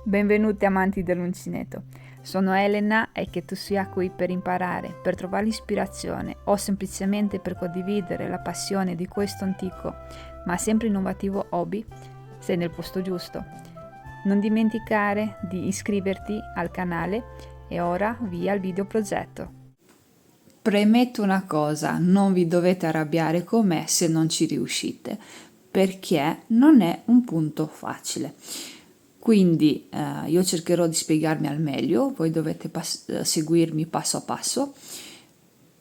Benvenuti amanti dell'uncinetto. Sono Elena e che tu sia qui per imparare, per trovare l'ispirazione o semplicemente per condividere la passione di questo antico ma sempre innovativo hobby, sei nel posto giusto. Non dimenticare di iscriverti al canale e ora via al video progetto. Premetto una cosa, non vi dovete arrabbiare con me se non ci riuscite, perché non è un punto facile. Quindi io cercherò di spiegarmi al meglio, voi dovete seguirmi passo a passo,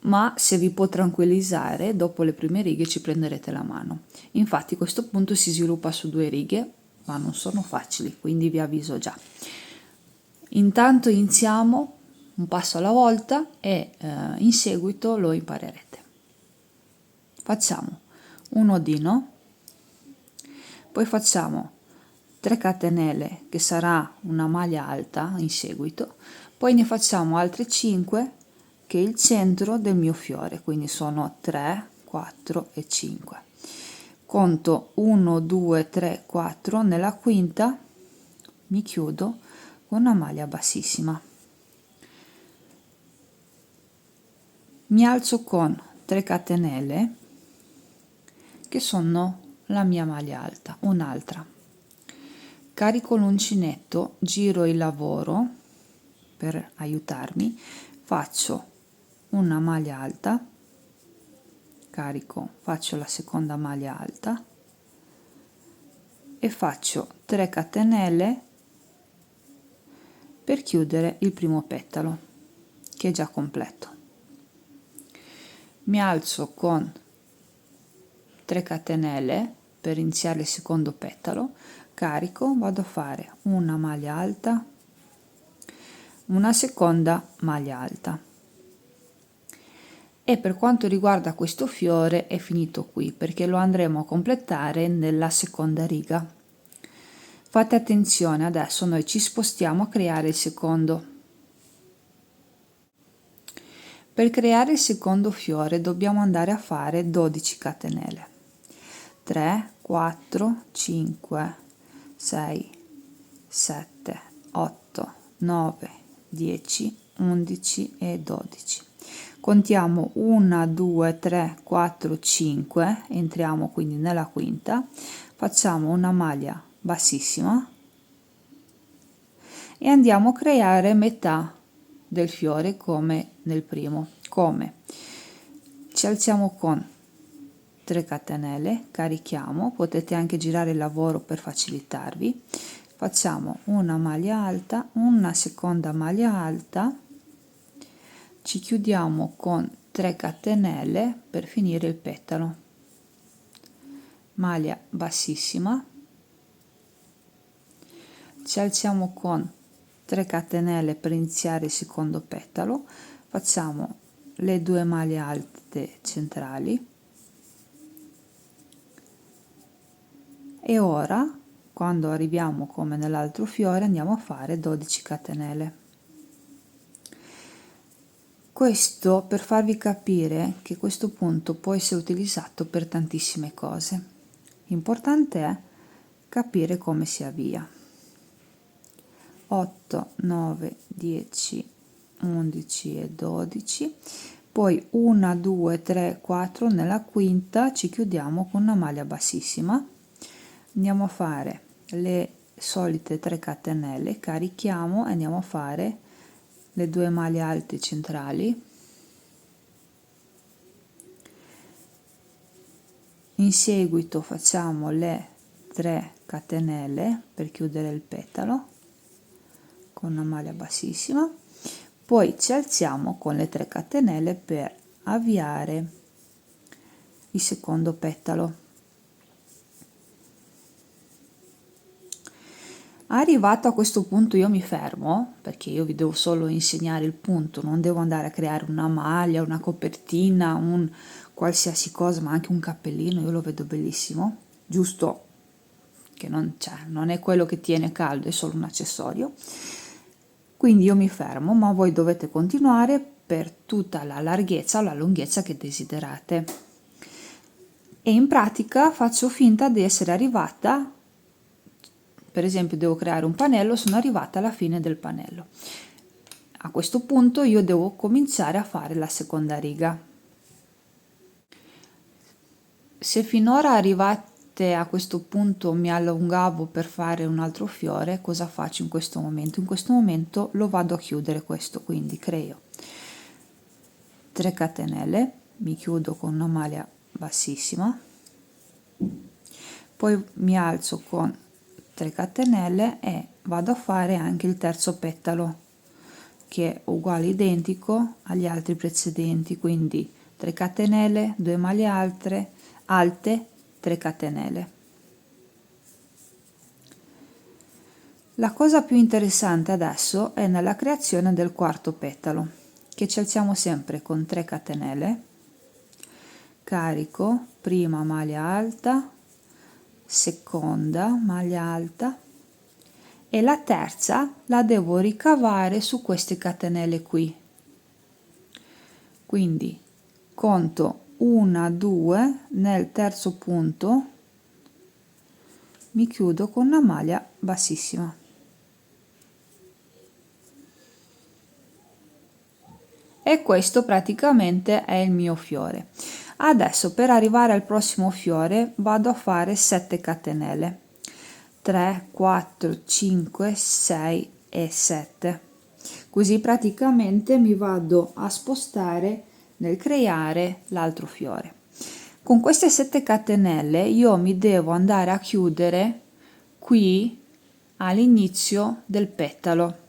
ma se vi può tranquillizzare, dopo le prime righe ci prenderete la mano. Infatti questo punto si sviluppa su 2 righe, ma non sono facili, quindi vi avviso già. Intanto iniziamo un passo alla volta e in seguito lo imparerete. Facciamo un nodino, poi facciamo 3 catenelle che sarà una maglia alta in seguito, poi ne facciamo altre 5 che è il centro del mio fiore, quindi sono 3, 4 e 5. Conto 1, 2, 3, 4, nella quinta mi chiudo con una maglia bassissima. Mi alzo con 3 catenelle che sono la mia maglia alta, un'altra. Carico l'uncinetto, giro il lavoro per aiutarmi, faccio una maglia alta, carico, faccio la seconda maglia alta e faccio 3 catenelle per chiudere il primo petalo che è già completo. Mi alzo con 3 catenelle per iniziare il secondo petalo, carico, vado a fare una maglia alta, una seconda maglia alta. E per quanto riguarda questo fiore è finito qui perché lo andremo a completare nella seconda riga. Fate attenzione, adesso noi ci spostiamo a creare il secondo. Per creare il secondo fiore dobbiamo andare a fare 12 catenelle. 3, 4, 5, 6, 7, 8, 9, 10, 11 e 12. Contiamo 1, 2, 3, 4, 5, entriamo quindi nella quinta, facciamo una maglia bassissima e andiamo a creare metà del fiore come nel primo. Come? Ci alziamo con 3 catenelle, carichiamo, potete anche girare il lavoro per facilitarvi, facciamo una maglia alta, una seconda maglia alta, ci chiudiamo con 3 catenelle per finire il petalo, maglia bassissima, ci alziamo con 3 catenelle per iniziare il secondo petalo, facciamo le 2 maglie alte centrali e ora quando arriviamo come nell'altro fiore andiamo a fare 12 catenelle. Questo per farvi capire che questo punto può essere utilizzato per tantissime cose. L'importante è capire come si avvia. 8, 9, 10, 11 e 12, poi 1, 2, 3, 4, nella quinta ci chiudiamo con una maglia bassissima, andiamo a fare le solite 3 catenelle, carichiamo e andiamo a fare le 2 maglie alte centrali, in seguito facciamo le 3 catenelle per chiudere il petalo con una maglia bassissima, poi ci alziamo con le 3 catenelle per avviare il secondo petalo. Arrivato a questo punto io mi fermo perché io vi devo solo insegnare il punto, non devo andare a creare una maglia, una copertina, un qualsiasi cosa, ma anche un cappellino, io lo vedo bellissimo, giusto che non è quello che tiene caldo, è solo un accessorio. Quindi io mi fermo, ma voi dovete continuare per tutta la larghezza o la lunghezza che desiderate. E in pratica faccio finta di essere arrivata per esempio devo creare un pannello, sono arrivata alla fine del pannello. A questo punto io devo cominciare a fare la seconda riga. Se finora arrivate a questo punto mi allungavo per fare un altro fiore, cosa faccio in questo momento? In questo momento lo vado a chiudere questo, quindi creo 3 catenelle, mi chiudo con una maglia bassissima, poi mi alzo con 3 catenelle e vado a fare anche il terzo petalo, che è uguale, identico agli altri precedenti, quindi 3 catenelle, 2 maglie alte, 3 catenelle. La cosa più interessante adesso è nella creazione del quarto petalo, che ci alziamo sempre con 3 catenelle, carico prima maglia alta, seconda maglia alta e la terza la devo ricavare su queste catenelle qui. Quindi conto 1, 2, nel terzo punto mi chiudo con una maglia bassissima. E questo praticamente è il mio fiore. Adesso per arrivare al prossimo fiore vado a fare 7 catenelle, 3, 4, 5, 6 e 7. Così praticamente mi vado a spostare nel creare l'altro fiore. Con queste 7 catenelle io mi devo andare a chiudere qui all'inizio del petalo,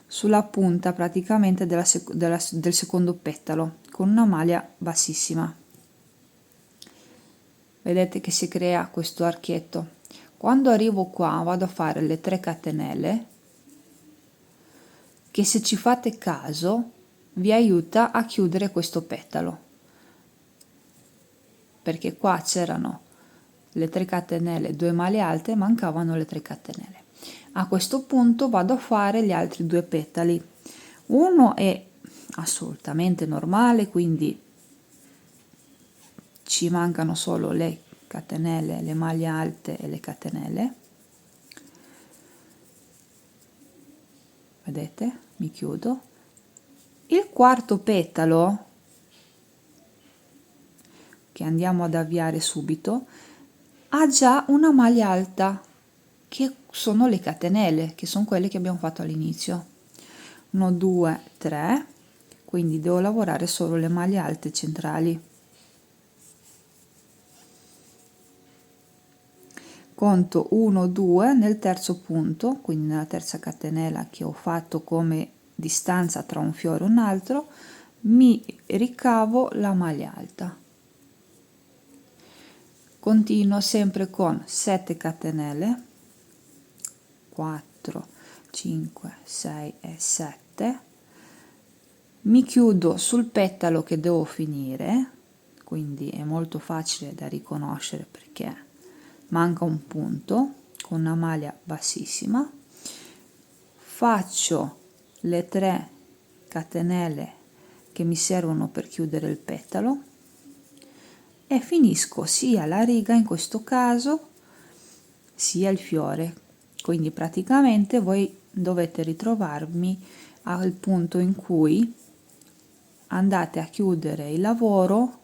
sulla punta praticamente del secondo petalo, con una maglia bassissima. Vedete che si crea questo archetto. Quando arrivo qua vado a fare le 3 catenelle, che se ci fate caso vi aiuta a chiudere questo petalo, perché qua c'erano le 3 catenelle, 2 maglie alte, mancavano le 3 catenelle. A questo punto vado a fare gli altri 2 petali. Uno è assolutamente normale, quindi ci mancano solo le catenelle, le maglie alte e le catenelle. Vedete? Mi chiudo. Il quarto petalo, che andiamo ad avviare subito, ha già una maglia alta, che sono le catenelle, che sono quelle che abbiamo fatto all'inizio. 1, 2, 3, quindi devo lavorare solo le maglie alte centrali. Conto 1, 2 nel terzo punto, quindi nella terza catenella che ho fatto come distanza tra un fiore e un altro, mi ricavo la maglia alta. Continuo sempre con 7 catenelle, 4, 5, 6 e 7, mi chiudo sul petalo che devo finire, quindi è molto facile da riconoscere perché manca un punto, con una maglia bassissima, faccio le 3 catenelle che mi servono per chiudere il petalo e finisco sia la riga, in questo caso, sia il fiore. Quindi praticamente voi dovete ritrovarmi al punto in cui andate a chiudere il lavoro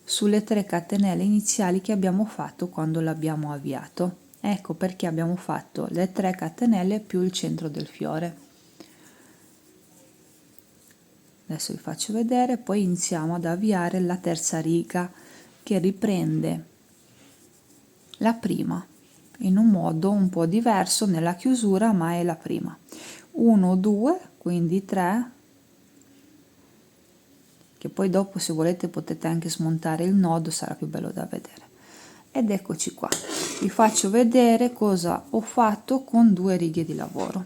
sulle 3 catenelle iniziali che abbiamo fatto quando l'abbiamo avviato. Ecco perché abbiamo fatto le 3 catenelle più il centro del fiore. Adesso vi faccio vedere, poi iniziamo ad avviare la terza riga, che riprende la prima in un modo un po' diverso nella chiusura, ma è la prima. 1, 2, quindi 3, che poi dopo se volete potete anche smontare il nodo, sarà più bello da vedere. Ed eccoci qua, vi faccio vedere cosa ho fatto con 2 righe di lavoro,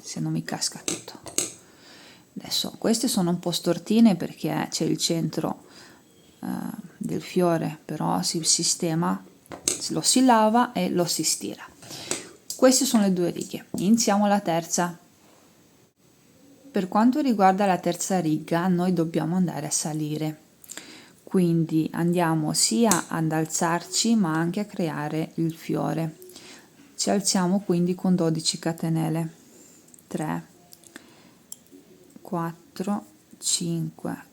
se non mi casca tutto. Adesso queste sono un po' stortine perché c'è il centro del fiore, però si sistema, lo si lava e lo si stira. Queste sono le 2 righe. Iniziamo la terza. Per quanto riguarda la terza riga, noi dobbiamo andare a salire, quindi andiamo sia ad alzarci ma anche a creare il fiore. Ci alziamo quindi con 12 catenelle, 3, 4, 5,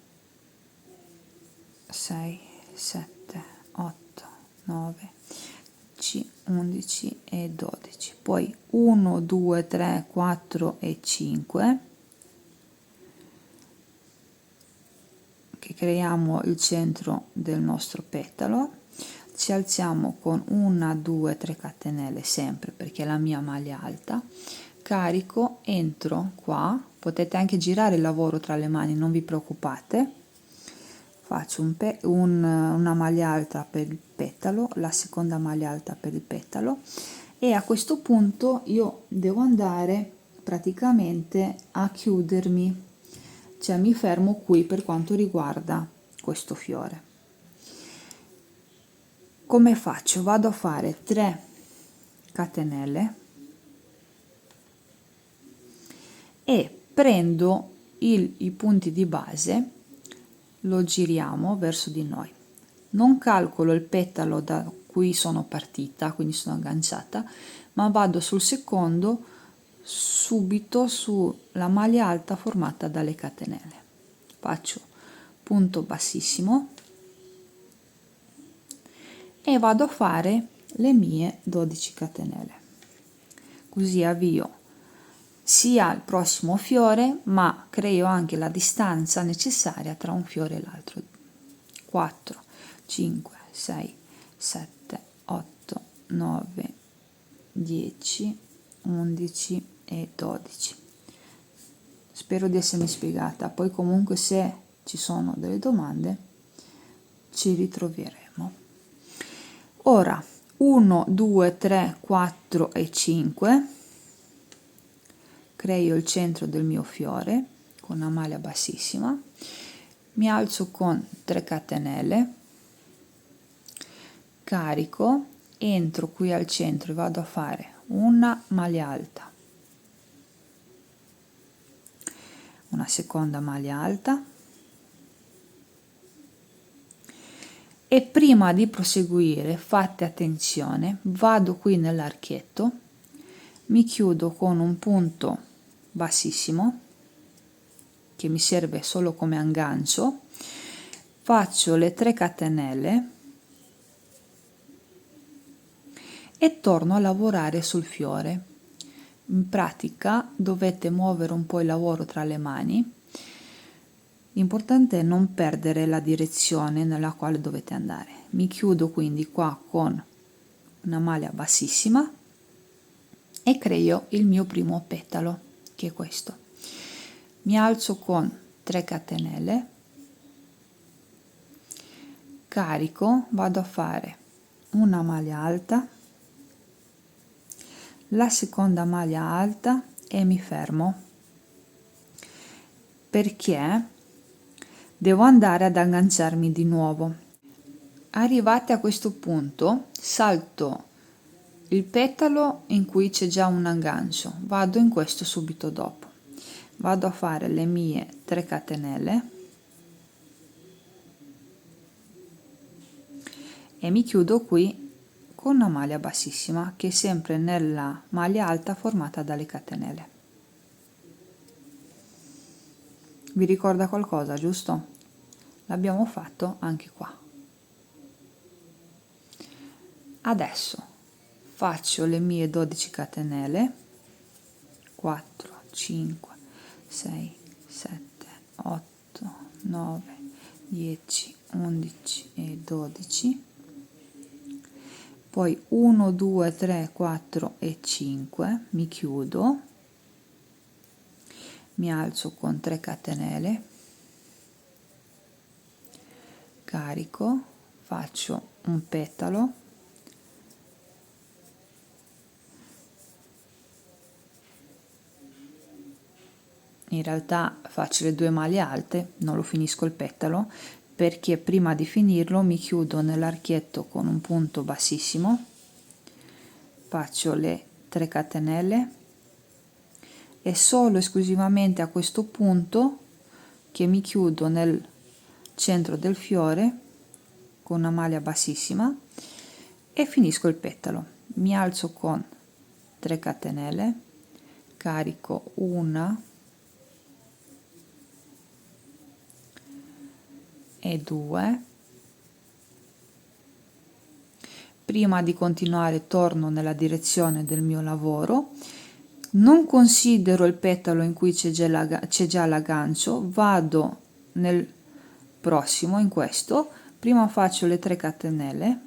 6, 7, 8, 9, 11 e 12. Poi 1, 2, 3, 4 e 5, che creiamo il centro del nostro petalo. Ci alziamo con 1, 2, 3 catenelle sempre perché è la mia maglia alta, carico, entro qua, potete anche girare il lavoro tra le mani, non vi preoccupate, faccio una maglia alta per il petalo, la seconda maglia alta per il petalo e a questo punto io devo andare praticamente a chiudermi, cioè mi fermo qui per quanto riguarda questo fiore. Come faccio? Vado a fare 3 catenelle e prendo i punti di base, lo giriamo verso di noi. Non calcolo il petalo da cui sono partita, quindi sono agganciata, ma vado sul secondo subito sulla maglia alta formata dalle catenelle. Faccio punto bassissimo e vado a fare le mie 12 catenelle, così avvio sia il prossimo fiore ma creo anche la distanza necessaria tra un fiore e l'altro. 4, 5, 6, 7, 8, 9, 10, 11 e 12. Spero di essermi spiegata, poi comunque se ci sono delle domande ci ritroveremo. Ora 1, 2, 3, 4 e 5, creo il centro del mio fiore con una maglia bassissima, mi alzo con 3 catenelle, carico, entro qui al centro e vado a fare una maglia alta, una seconda maglia alta e prima di proseguire fate attenzione, vado qui nell'archetto, mi chiudo con un punto bassissimo che mi serve solo come aggancio, faccio le 3 catenelle e torno a lavorare sul fiore. In pratica dovete muovere un po' il lavoro tra le mani. L'importante è non perdere la direzione nella quale dovete andare. Mi chiudo quindi qua con una maglia bassissima e creo il mio primo petalo, che è questo. Mi alzo con 3 catenelle, carico, vado a fare una maglia alta, la seconda maglia alta e mi fermo perché devo andare ad agganciarmi di nuovo. Arrivate a questo punto, salto il petalo in cui c'è già un aggancio, vado in questo subito dopo, vado a fare le mie 3 catenelle e mi chiudo qui con una maglia bassissima che è sempre nella maglia alta formata dalle catenelle. Vi ricorda qualcosa, giusto? L'abbiamo fatto anche qua. Adesso faccio le mie 12 catenelle, 4, 5, 6, 7, 8, 9, 10, 11 e 12, poi 1, 2, 3, 4 e 5, mi chiudo, mi alzo con 3 catenelle, carico, faccio un petalo, in realtà faccio le 2 maglie alte, non lo finisco il petalo perché prima di finirlo mi chiudo nell'archetto con un punto bassissimo, faccio le 3 catenelle e solo esclusivamente a questo punto che mi chiudo nel centro del fiore con una maglia bassissima e finisco il petalo. Mi alzo con 3 catenelle, carico 1 e 2. Prima di continuare torno nella direzione del mio lavoro, non considero il petalo in cui c'è già l'aggancio, vado nel prossimo, in questo, prima faccio le 3 catenelle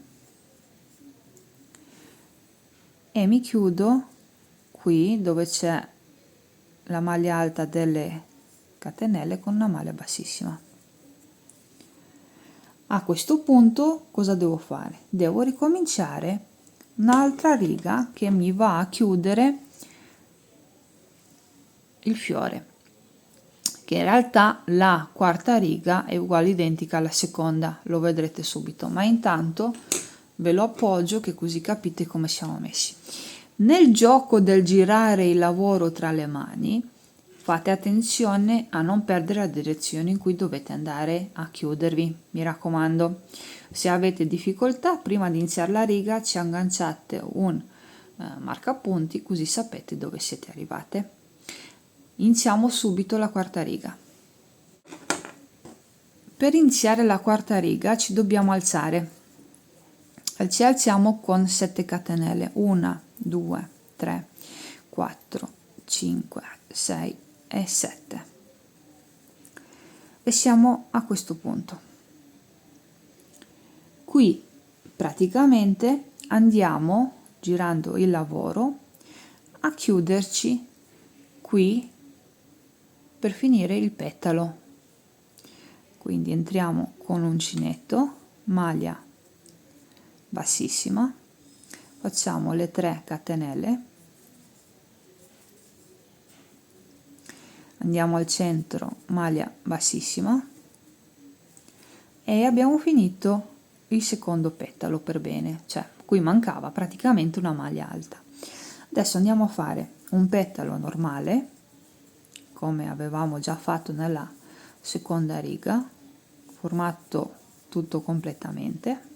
e mi chiudo qui dove c'è la maglia alta delle catenelle con una maglia bassissima. A questo punto cosa devo fare? Devo ricominciare un'altra riga che mi va a chiudere il fiore, che in realtà la quarta riga è uguale, identica alla seconda, lo vedrete subito, ma intanto ve lo appoggio che così capite come siamo messi. Nel gioco del girare il lavoro tra le mani fate attenzione a non perdere la direzione in cui dovete andare a chiudervi, mi raccomando. Se avete difficoltà, prima di iniziare la riga ci agganciate un marcapunti, così sapete dove siete arrivate. Iniziamo subito la quarta riga. Per iniziare la quarta riga ci dobbiamo alzare. Ci alziamo con 7 catenelle, 1, 2, 3, 4, 5, 6 e 7. E siamo a questo punto. Qui praticamente andiamo, girando il lavoro, a chiuderci qui per finire il petalo. Quindi entriamo con l'uncinetto, maglia bassissima, facciamo le 3 catenelle, andiamo al centro, maglia bassissima, e abbiamo finito il secondo petalo per bene, cioè qui mancava praticamente una maglia alta. Adesso andiamo a fare un petalo normale come avevamo già fatto nella seconda riga, formato tutto completamente.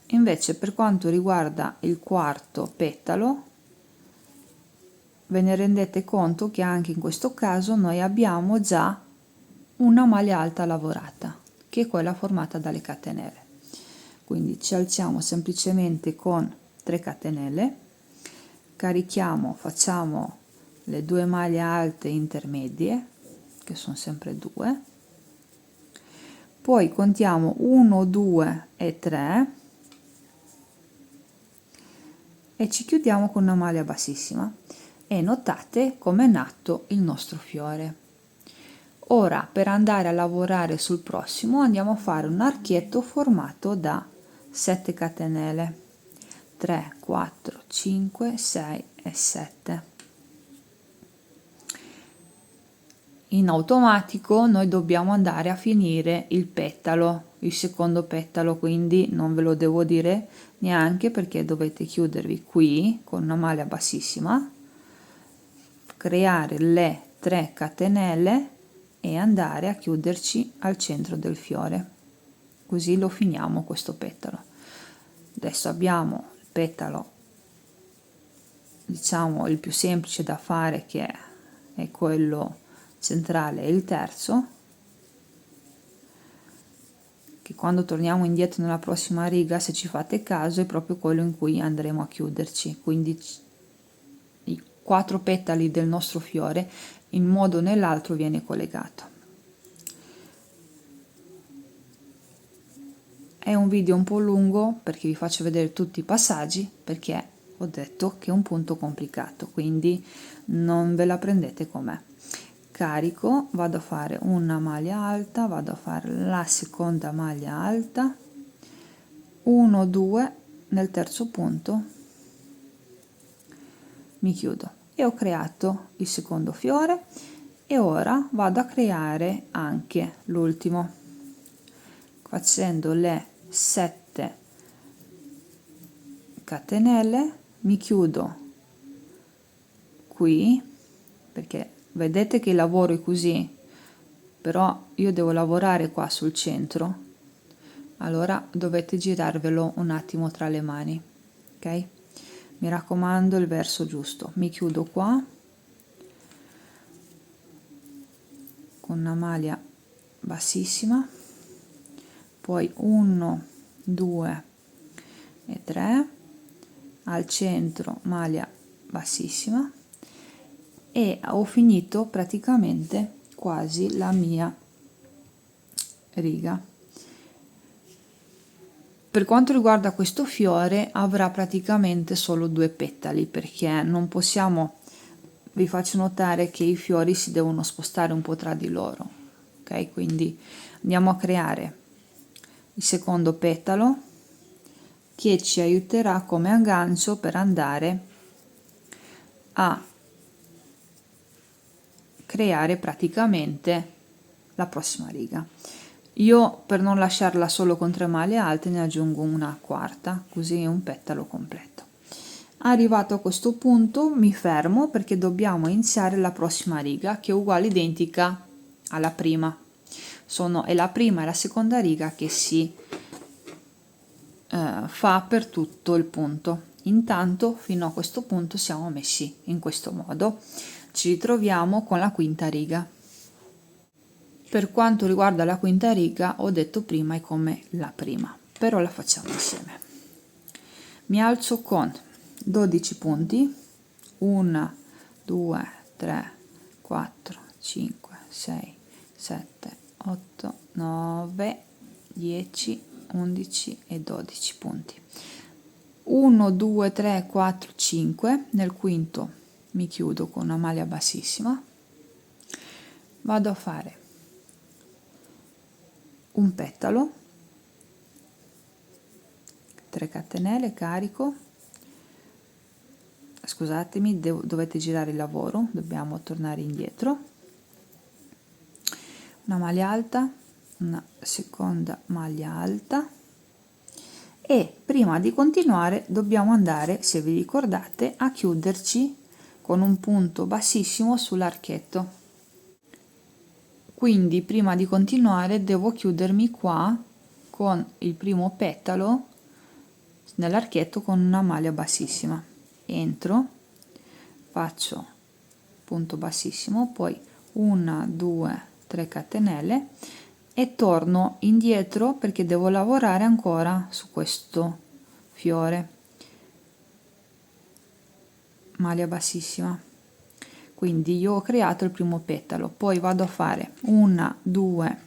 Invece per quanto riguarda il quarto petalo, ve ne rendete conto che anche in questo caso noi abbiamo già una maglia alta lavorata, che è quella formata dalle catenelle. Quindi ci alziamo semplicemente con 3 catenelle, carichiamo, facciamo le 2 maglie alte intermedie, che sono sempre 2, poi contiamo 1, 2 e 3 e ci chiudiamo con una maglia bassissima, e notate come è nato il nostro fiore. Ora, per andare a lavorare sul prossimo, andiamo a fare un archietto formato da 7 catenelle, 3, 4, 5, 6 e 7. In automatico noi dobbiamo andare a finire il petalo, il secondo petalo, quindi non ve lo devo dire neanche, perché dovete chiudervi qui con una maglia bassissima, creare le 3 catenelle e andare a chiuderci al centro del fiore, così lo finiamo questo petalo. Adesso abbiamo il petalo, diciamo il più semplice da fare, che è quello centrale, e il terzo, che quando torniamo indietro nella prossima riga, se ci fate caso, è proprio quello in cui andremo a chiuderci. Quindi i 4 petali del nostro fiore in un modo o nell'altro viene collegato. È un video un po' lungo perché vi faccio vedere tutti i passaggi, perché ho detto che è un punto complicato, quindi non ve la prendete con me. Carico, vado a fare una maglia alta, vado a fare la seconda maglia alta, 1, 2, nel terzo punto mi chiudo e ho creato il secondo fiore. E ora vado a creare anche l'ultimo, facendo le 7 catenelle, mi chiudo qui, perché vedete che il lavoro è così, però io devo lavorare qua sul centro, allora dovete girarvelo un attimo tra le mani, ok? mi raccomando il verso giusto. Mi chiudo qua con una maglia bassissima, poi 1, 2 e 3, al centro maglia bassissima, e ho finito praticamente quasi la mia riga. Per quanto riguarda questo fiore, avrà praticamente solo 2 petali, perché non possiamo, vi faccio notare che i fiori si devono spostare un po' tra di loro, ok? Quindi andiamo a creare il secondo petalo, che ci aiuterà come aggancio per andare a creare praticamente la prossima riga. Io, per non lasciarla solo con 3 maglie alte, ne aggiungo una quarta, così è un petalo completo. Arrivato a questo punto mi fermo, perché dobbiamo iniziare la prossima riga, che è uguale, identica alla prima. È la prima e la seconda riga che si fa per tutto il punto. Intanto fino a questo punto siamo messi in questo modo. Ci ritroviamo con la quinta riga. Per quanto riguarda la quinta riga, ho detto prima è come la prima, però la facciamo insieme. Mi alzo con 12 punti, 1, 2, 3, 4, 5, 6, 7, 8, 9, 10, 11 e 12 punti. 1, 2, 3, 4, 5, nel quinto mi chiudo con una maglia bassissima, vado a fare un petalo, 3 catenelle, carico, scusatemi, dovete girare il lavoro, dobbiamo tornare indietro, una maglia alta, una seconda maglia alta, e prima di continuare dobbiamo andare, se vi ricordate, a chiuderci con un punto bassissimo sull'archetto. Quindi prima di continuare devo chiudermi qua con il primo petalo nell'archetto con una maglia bassissima. Entro, faccio punto bassissimo, poi 1, 2, 3 catenelle e torno indietro, perché devo lavorare ancora su questo fiore. Maglia bassissima. Quindi io ho creato il primo petalo, poi vado a fare 1, 2,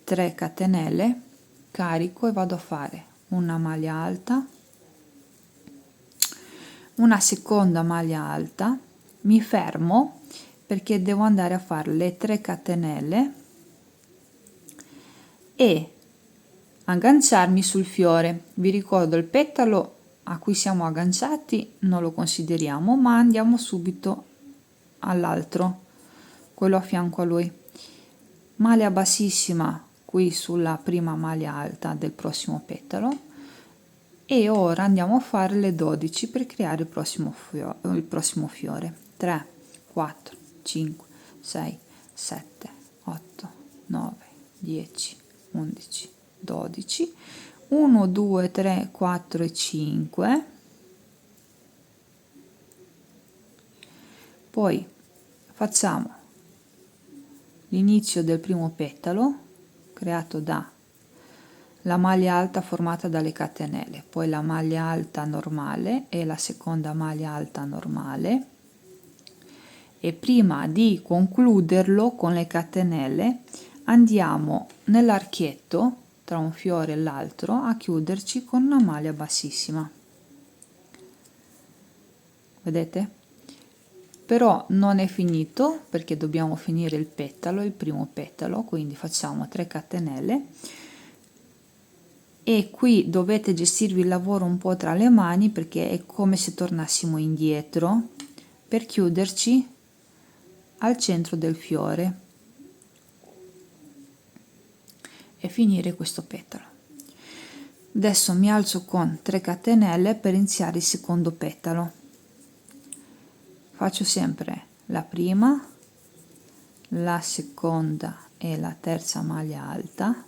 3 catenelle, carico e vado a fare una maglia alta, una seconda maglia alta, mi fermo perché devo andare a fare le 3 catenelle e agganciarmi sul fiore. Vi ricordo, il petalo a cui siamo agganciati non lo consideriamo, ma andiamo subito all'altro, quello a fianco a lui. Maglia bassissima qui sulla prima maglia alta del prossimo petalo, e ora andiamo a fare le 12 per creare il prossimo fiore. 3, 4, 5, 6, 7, 8, 9, 10, 11, 12, 1, 2, 3, 4 e 5. Poi facciamo l'inizio del primo petalo creato da la maglia alta formata dalle catenelle, poi la maglia alta normale e la seconda maglia alta normale, e prima di concluderlo con le catenelle andiamo nell'archetto tra un fiore e l'altro a chiuderci con una maglia bassissima. Vedete? Però non è finito, perché dobbiamo finire il petalo, il primo petalo, quindi facciamo 3 catenelle e qui dovete gestirvi il lavoro un po' tra le mani, perché è come se tornassimo indietro per chiuderci al centro del fiore e finire questo petalo. Adesso mi alzo con 3 catenelle per iniziare il secondo petalo. Faccio sempre la prima, la seconda e la terza maglia alta,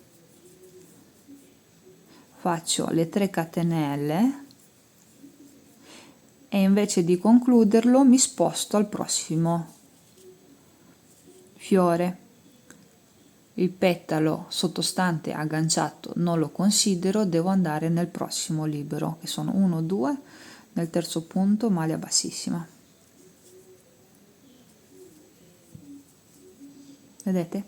faccio le 3 catenelle e invece di concluderlo mi sposto al prossimo fiore. Il petalo sottostante agganciato non lo considero, devo andare nel prossimo libero, che sono 1, 2, nel terzo punto maglia bassissima. Vedete?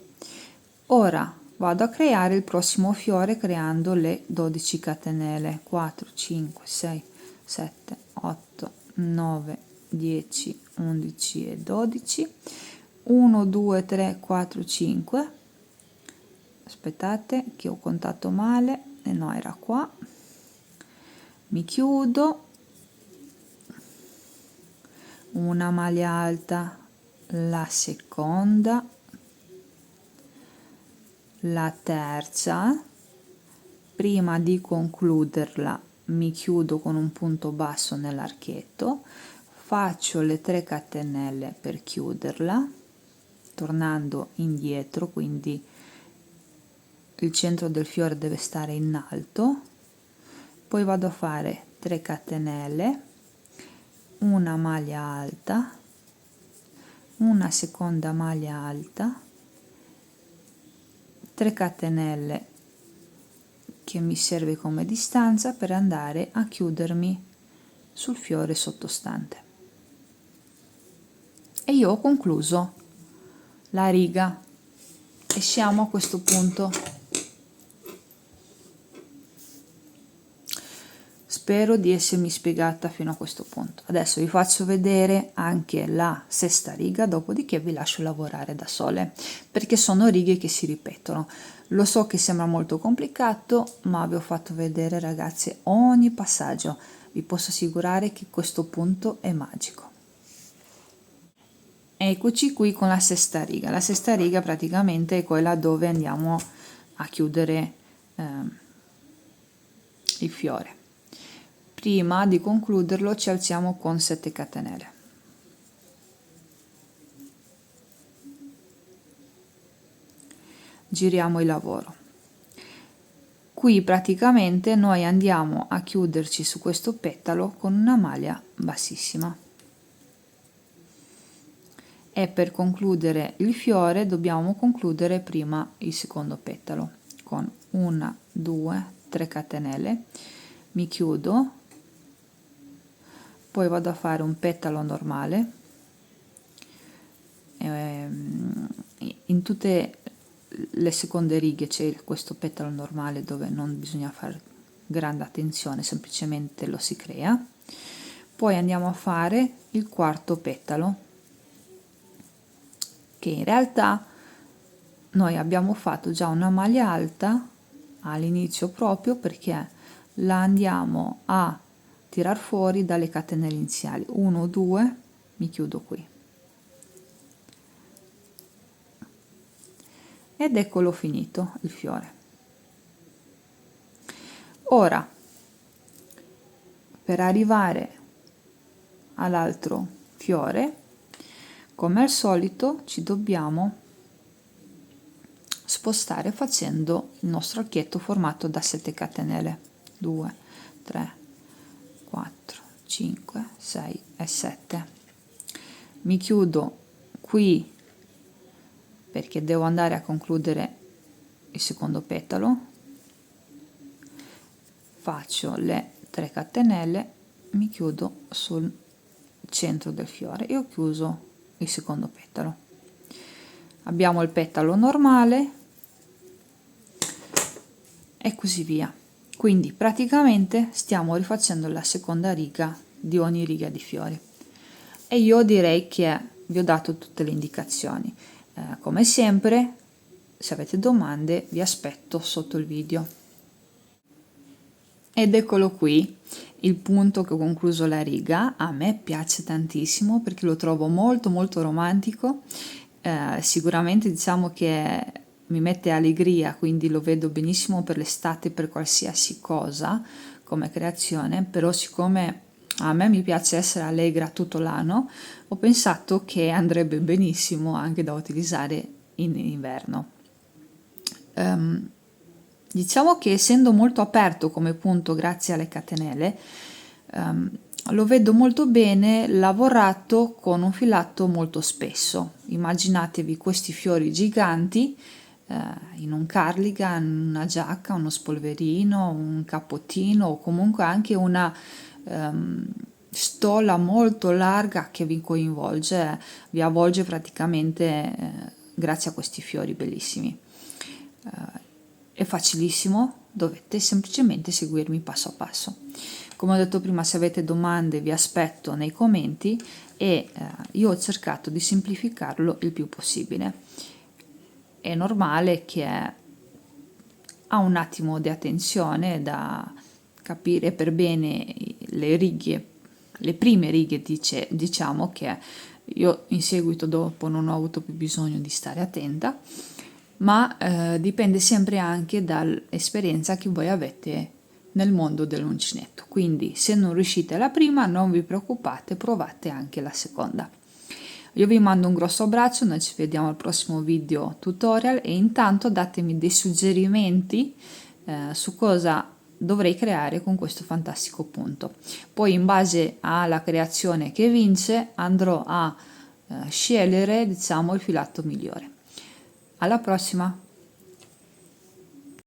Ora vado a creare il prossimo fiore creando le 12 catenelle. 4, 5, 6, 7, 8, 9, 10, 11 e 12. 1, 2, 3, 4, 5. Aspettate che ho contato male, e no, era qua. Mi chiudo, una maglia alta, la seconda, la terza. Prima di concluderla mi chiudo con un punto basso nell'archetto, faccio le 3 catenelle per chiuderla, tornando indietro, quindi il centro del fiore deve stare in alto. Poi vado a fare 3 catenelle, una maglia alta, una seconda maglia alta, 3 catenelle che mi serve come distanza per andare a chiudermi sul fiore sottostante. E io ho concluso la riga e siamo a questo punto. Spero di essermi spiegata fino a questo punto. Adesso vi faccio vedere anche la sesta riga, dopodiché vi lascio lavorare da sole, perché sono righe che si ripetono. Lo so che sembra molto complicato, ma vi ho fatto vedere, ragazze, ogni passaggio. Vi posso assicurare che questo punto è magico. Eccoci qui con la sesta riga. La sesta riga praticamente è quella dove andiamo a chiudere il fiore. Prima di concluderlo ci alziamo con 7 catenelle. Giriamo il lavoro. Qui praticamente noi andiamo a chiuderci su questo petalo con una maglia bassissima. E per concludere il fiore dobbiamo concludere prima il secondo petalo con 1, 2, 3 catenelle. Mi chiudo, poi vado a fare un petalo normale. In tutte le seconde righe c'è questo petalo normale dove non bisogna fare grande attenzione, semplicemente lo si crea. Poi andiamo a fare il quarto petalo, che in realtà noi abbiamo fatto già una maglia alta all'inizio, proprio perché la andiamo a tirar fuori dalle catenelle iniziali. 1, 2, mi chiudo qui ed eccolo finito il fiore. Ora, per arrivare all'altro fiore, come al solito ci dobbiamo spostare facendo il nostro archetto formato da 7 catenelle. 2, 3, 4, 5, 6 e 7. Mi chiudo qui perché devo andare a concludere il secondo petalo, faccio le 3 catenelle, mi chiudo sul centro del fiore e ho chiuso il secondo petalo. Abbiamo il petalo normale e così via. Quindi praticamente stiamo rifacendo la seconda riga di ogni riga di fiori e io direi che vi ho dato tutte le indicazioni. Come sempre, se avete domande vi aspetto sotto il video. Ed eccolo qui il punto che ho concluso la riga. A me piace tantissimo perché lo trovo molto molto romantico. Sicuramente diciamo che mi mette allegria, quindi lo vedo benissimo per l'estate, per qualsiasi cosa come creazione, però siccome a me mi piace essere allegra tutto l'anno, ho pensato che andrebbe benissimo anche da utilizzare in inverno. Diciamo che essendo molto aperto come punto grazie alle catenelle, lo vedo molto bene lavorato con un filato molto spesso. Immaginatevi questi fiori giganti in un cardigan, una giacca, uno spolverino, un cappottino o comunque anche una stola molto larga che vi coinvolge, vi avvolge praticamente grazie a questi fiori bellissimi. È facilissimo, dovete semplicemente seguirmi passo a passo. Come ho detto prima, se avete domande vi aspetto nei commenti e io ho cercato di semplificarlo il più possibile. È normale che ha un attimo di attenzione da capire per bene le righe, le prime righe, diciamo che io in seguito dopo non ho avuto più bisogno di stare attenta, ma dipende sempre anche dall'esperienza che voi avete nel mondo dell'uncinetto. Quindi se non riuscite alla prima non vi preoccupate, provate anche la seconda. Io vi mando un grosso abbraccio, noi ci vediamo al prossimo video tutorial e intanto datemi dei suggerimenti su cosa dovrei creare con questo fantastico punto. Poi in base alla creazione che vince andrò a scegliere, diciamo, il filato migliore. Alla prossima!